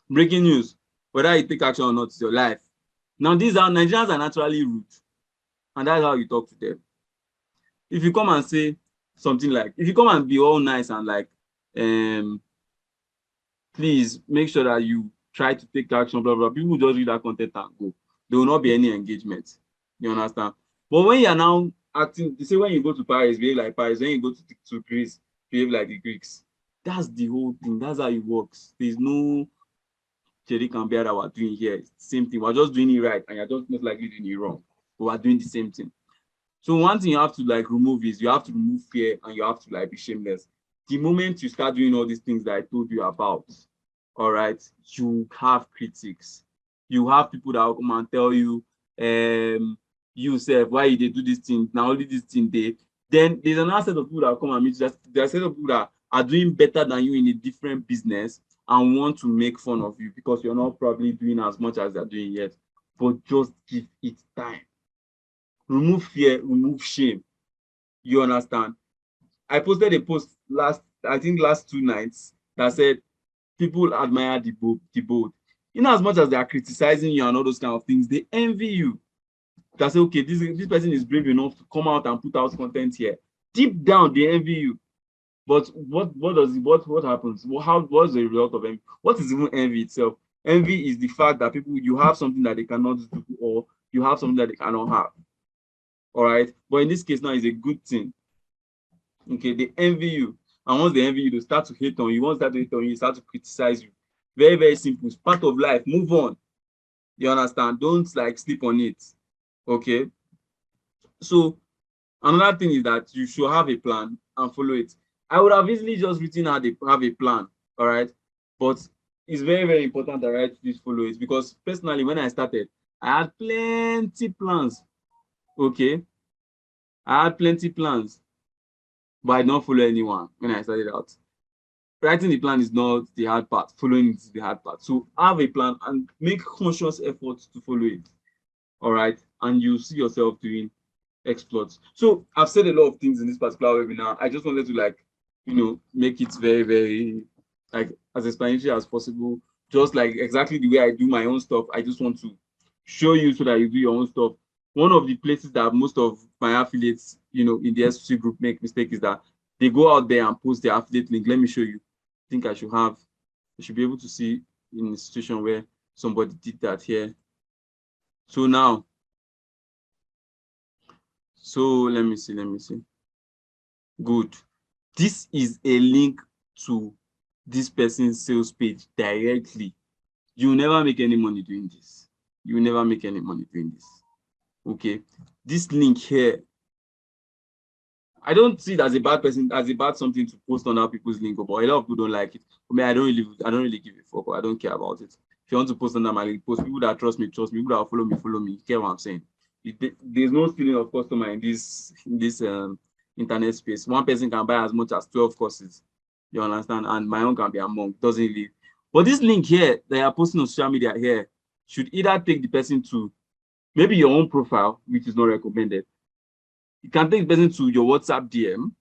Breaking news, whether you take action or not, is your life. Now these are Nigerians are naturally rude, and that's how you talk to them. If you come and say something like, if you come and be all nice and like, please make sure that you try to take action, blah, blah. People just read that content and go. There will not be any engagement. You understand? But when you are now acting, they say when you go to Paris, behave like Paris. When you go to Greece, behave like the Greeks. That's the whole thing. That's how it works. There's no Jerry Cambier that we're doing here. It's the same thing. We're just doing it right, and you're just most likely doing it wrong. But we're doing the same thing. So one thing you have to like remove is you have to remove fear and you have to like be shameless. The moment you start doing all these things that I told you about, all right, you have critics. You have people that will come and tell you, you self, why you they do this thing, now only this thing they. Then there's another set of people that will come and meet you. There's a set of people that are doing better than you in a different business and want to make fun of you because you're not probably doing as much as they're doing yet. But just give it time. Remove fear, remove shame. You understand? I posted a post last 2 nights that said people admire the bold. In as much as they are criticizing you and all those kind of things, they envy you. They say, okay, this person is brave enough to come out and put out content here. Deep down, they envy you. But what happens? What's the result of envy? What is even envy itself? Envy is the fact that you have something that they cannot do or you have something that they cannot have. All right. But in this case now, it's a good thing. Okay, they envy you. And once they envy you, they start to hate on you. Once they start to hate on you, they start to criticize you. Very simple. It's part of life. Move on. You understand? Don't like sleep on it. Okay. So another thing is that you should have a plan and follow it. I would have easily just written how they have a plan. All right. But it's very important that I write this follow it because personally, when I started, I had plenty plans. Okay. I had plenty plans, but I did not follow anyone when I started out. Writing the plan is not the hard part. Following it is the hard part. So have a plan and make conscious efforts to follow it. All right. And you see yourself doing exploits. So I've said a lot of things in this particular webinar. I just wanted to like, make it very, very like as explanatory as possible. Just like exactly the way I do my own stuff. I just want to show you so that you do your own stuff. One of the places that most of my affiliates, in the S2C group make mistake is that they go out there and post their affiliate link. Let me show you. I think I should be able to see in a situation where somebody did that here. So now, let me see. Good. This is a link to this person's sales page directly. You will never make any money doing this. You will never make any money doing this. Okay. This link here, I don't see it as a bad something to post on other people's link, but a lot of people don't like it. I mean, I don't really give a fuck. I don't care about it. If you want to post under my link, post. People that trust me. People that follow me. You get what I'm saying? There's no stealing of customer in this internet space. One person can buy as much as 12 courses. You understand? And my own can be among, doesn't leave. But this link here that you're posting on social media here should either take the person to maybe your own profile, which is not recommended. You can take the person to your WhatsApp DM,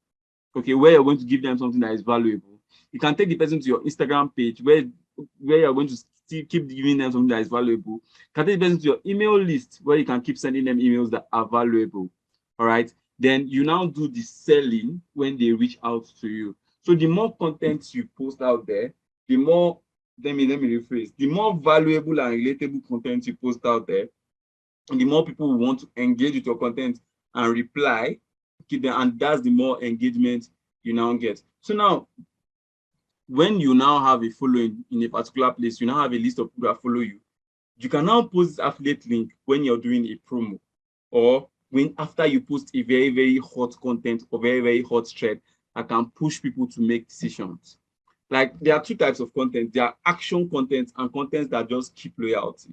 okay, where you're going to give them something that is valuable. You can take the person to your Instagram page where you're going to still keep giving them something that is valuable. You can take the person to your email list where you can keep sending them emails that are valuable. All right. Then you now do the selling when they reach out to you. So the more content you post out there, the more, let me rephrase, the more valuable and relatable content you post out there, and the more people will want to engage with your content and reply, and that's the more engagement you now get. So now, when you now have a following in a particular place, you now have a list of people that follow you. You can now post this affiliate link when you're doing a promo, or when after you post a very, very hot content or very, very hot thread that can push people to make decisions. Like, there are two types of content. There are action content and content that just keep loyalty.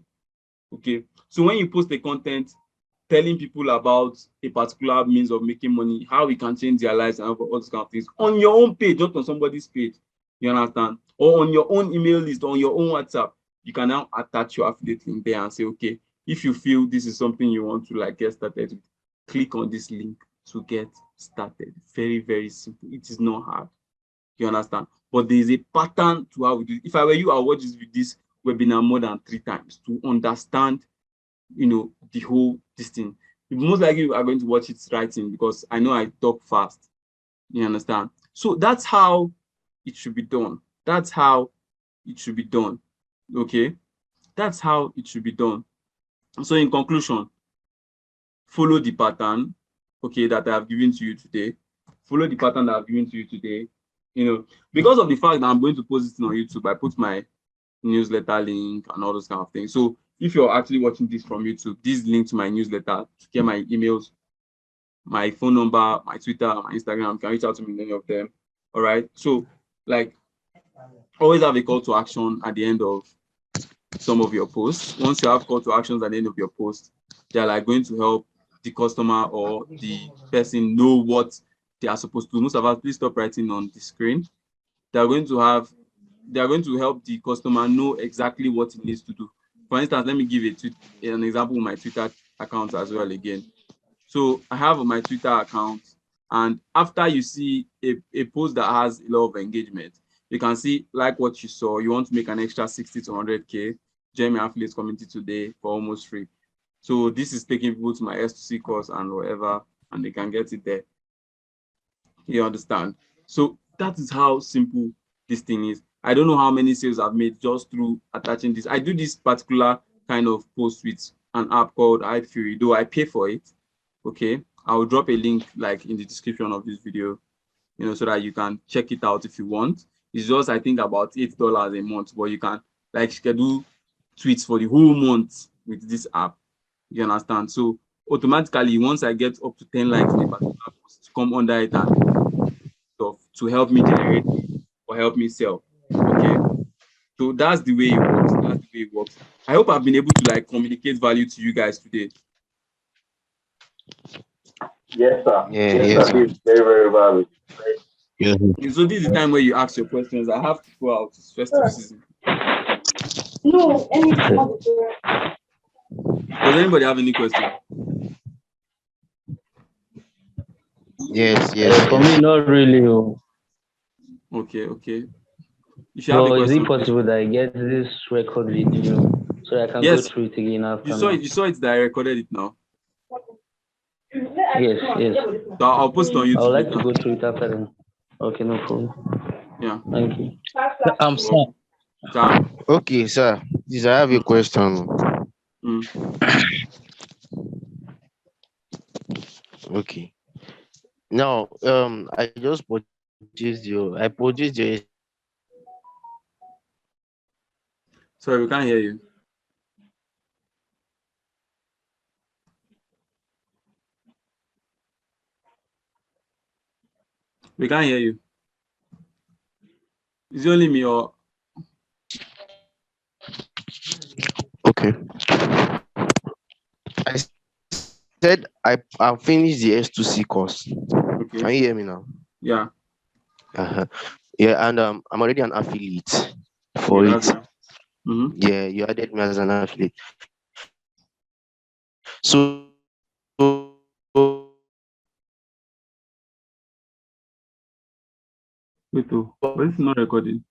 Okay, so when you post a content telling people about a particular means of making money, how we can change their lives and all those kind of things on your own page, not on somebody's page, you understand? Or on your own email list, or on your own WhatsApp, you can now attach your affiliate link there and say, okay, if you feel this is something you want to like get started with, click on this link to get started. Very, very simple. It is not hard. You understand? But there is a pattern to how we do it. If I were you, I'll watch this webinar more than 3 times to understand, the whole this thing. Most likely you are going to watch it writing because I know I talk fast. You understand? So that's how it should be done. That's how it should be done. Okay? That's how it should be done. So in conclusion, follow the pattern, okay, that I have given to you today. Follow the pattern that I've given to you today. Because of the fact that I'm going to post it on YouTube, I put my newsletter link and all those kind of things. So if you're actually watching this from YouTube, this link to my newsletter to get my emails, my phone number, my Twitter, my Instagram, you can reach out to me in any of them. All right. So like, always have a call to action at the end of some of your posts. Once you have call to actions at the end of your post, they're like going to help the customer or the person know what they are supposed to do. Most of us, please stop writing on the screen. They are going to help the customer know exactly what he needs to do. For instance, let me give an example with my Twitter account as well again. So I have my Twitter account, and after you see a post that has a lot of engagement, you can see like what you saw, you want to make an extra 60 to 100K, join my affiliate community today for almost free. So this is taking people to my S2C course and whatever, and they can get it there. You understand? So that is how simple this thing is. I don't know how many sales I've made just through attaching this. I do this particular kind of post with an app called iFury, though I pay for it. Okay, I will drop a link like in the description of this video, so that you can check it out if you want. It's just, I think, about $8 a month, but you can like schedule tweets for the whole month with this app. You understand? So automatically, once I get up to 10 likes in a particular post, come under it and stuff to help me generate or help me sell. Okay, so that's the way it works. I hope I've been able to like communicate value to you guys today. Yes, sir. Yeah, Yes, yes, sir. sir. This is very, very valid. Yeah. And so this is the time where you ask your questions. I have to go out. It's festive season. No, anything. Does anybody have any question? Yes, For me, not really. Okay. You should have a But is it question. possible that I get this record video so I can go Yes, through it again you after saw now? it. You saw it that I recorded it now. Yes. So I'll post it on I would YouTube like to later. go through it after then. Okay, no problem. Yeah. Thank you. Sir. Sir. Okay, sir. This I have a question. Mm. Okay. Now, I just purchased your Sorry, we can't hear you. We can't hear you. Is it only me or Okay. I said I finished the S2C course. okay? Can you hear me now? Yeah. Uh-huh. Yeah, and I'm already an affiliate Okay, for that's it. right. Mm-hmm. Yeah, you added me as an affiliate. So Wait, oh, but it's not recording.